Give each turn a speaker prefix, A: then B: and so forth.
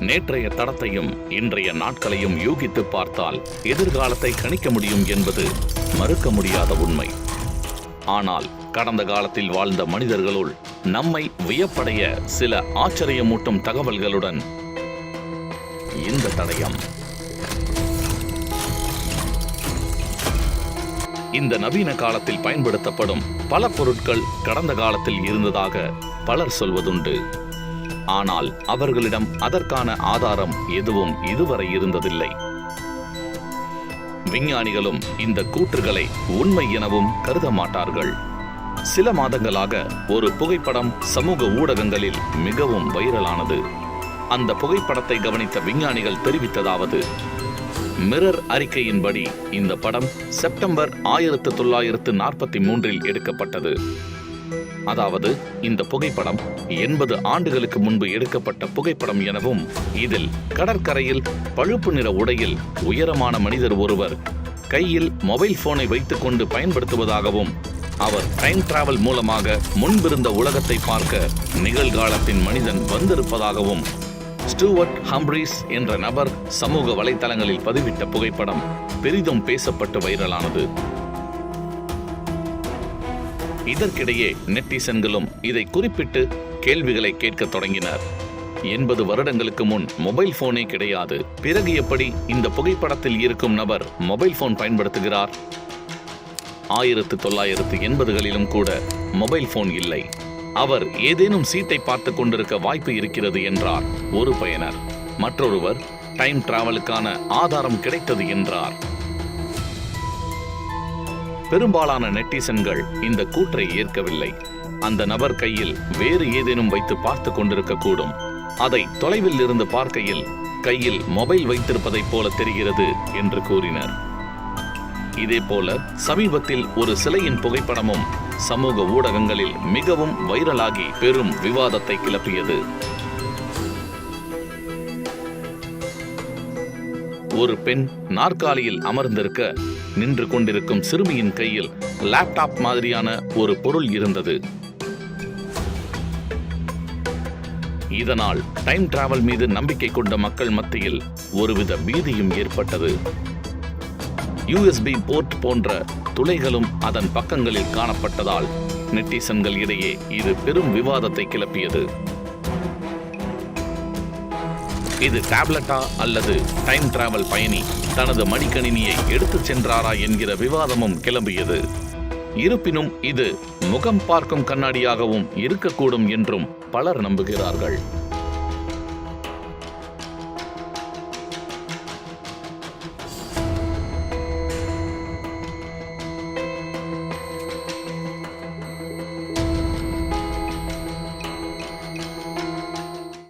A: நேற்றைய தடத்தையும் இன்றைய நாட்களையும் யூகித்து பார்த்தால் எதிர்காலத்தை கணிக்க முடியும் என்பது மறுக்க முடியாத உண்மை. ஆனால் கடந்த காலத்தில் வாழ்ந்த மனிதர்களுள் நம்மை வியப்படைய சில ஆச்சரியமூட்டும் தகவல்களுடன் இந்த தடயம். இந்த நவீன காலத்தில் பயன்படுத்தப்படும் பல பொருட்கள் கடந்த காலத்தில் இருந்ததாக பலர் சொல்வதுண்டு. ஆனால் அவர்களிடம் அதற்கான ஆதாரம் எதுவும் இதுவரை இருந்ததில்லை. விஞ்ஞானிகளும் இந்த கூற்றுகளை உண்மை எனவும் கருத மாட்டார்கள். சில மாதங்களாக ஒரு புகைப்படம் சமூக ஊடகங்களில் மிகவும் வைரலானது. அந்த புகைப்படத்தை கவனித்த விஞ்ஞானிகள் தெரிவித்ததாவது: மிரர் அறிக்கையின்படி இந்த படம் செப்டம்பர் 1943 எடுக்கப்பட்டது. அதாவது இந்த புகைப்படம் 80 ஆண்டுகளுக்கு முன்பு எடுக்கப்பட்ட புகைப்படம் எனவும், இதில் கடற்கரையில் பழுப்பு நிற உடையில் உயரமான மனிதர் ஒருவர் கையில் மொபைல் போனை வைத்துக் கொண்டு பயன்படுத்துவதாகவும், அவர் டைம் டிராவல் மூலமாக முன்பிருந்த உலகத்தை பார்க்க நிகழ்காலத்தின் மனிதன் வந்திருப்பதாகவும் ஸ்டூவர்ட் ஹம்ப்ரீஸ் என்ற நபர் சமூக வலைதளங்களில் பதிவிட்ட புகைப்படம் பெரிதும் பேசப்பட்டு வைரலானது. இதற்கிடையே நெட்டிசன்களும் இதை குறிப்பிட்டு கேள்விகளை கேட்க தொடங்கினர். 80 வருடங்களுக்கு முன் மொபைல் போனே கிடையாது, பிறகு எப்படி இந்த புகைப்படத்தில் இருக்கும் நபர் மொபைல் போன் பயன்படுத்துகிறார்? 1980களிலும் கூட மொபைல் போன் இல்லை. அவர் ஏதேனும் சீட்டை பார்த்து கொண்டிருக்க வாய்ப்பு இருக்கிறது என்றார் ஒரு பயனர். மற்றொருவர் டைம் டிராவலுக்கான ஆதாரம் கிடைத்தது என்றார். பெரும்பாலான நெட்டிசன்கள் இந்த கூற்றை ஏற்கவில்லை. அந்த நபர் கையில் வேறு ஏதேனும் வைத்து பார்த்து கொண்டிருக்க கூடும். அதை தொலைவில் இருந்து பார்க்கையில் கையில் மொபைல் வைத்திருப்பதைப் போல தெரிகிறது என்று கூறினர். இதேபோல சமீபத்தில் ஒரு சிலையின் புகைப்படமும் சமூக ஊடகங்களில் மிகவும் வைரலாகி பெரும் விவாதத்தை கிளப்பியது. ஒரு பெண் நாற்காலியில் அமர்ந்திருக்க, நின்று கொண்டிருக்கும் சிறுமியின் கையில் லேப்டாப் மாதிரியான ஒரு பொருள் இருந்தது. இதனால் டைம் டிராவல் மீது நம்பிக்கை கொண்ட மக்கள் மத்தியில் ஒருவித பீதியும் ஏற்பட்டது. USB போர்ட் போன்ற துளைகளும் அதன் பக்கங்களில் காணப்பட்டதால் நெட்டிசன்கள் இடையே இது பெரும் விவாதத்தை கிளப்பியது. இது டேப்லெட்டா அல்லது டைம் டிராவல் பயணி தனது மடிக்கணினியை எடுத்துச் சென்றாரா என்கிற விவாதமும் கிளம்பியது. இருப்பினும் இது முகம் பார்க்கும் கண்ணாடியாகவும் இருக்கக்கூடும் என்றும் பலர் நம்புகிறார்கள்.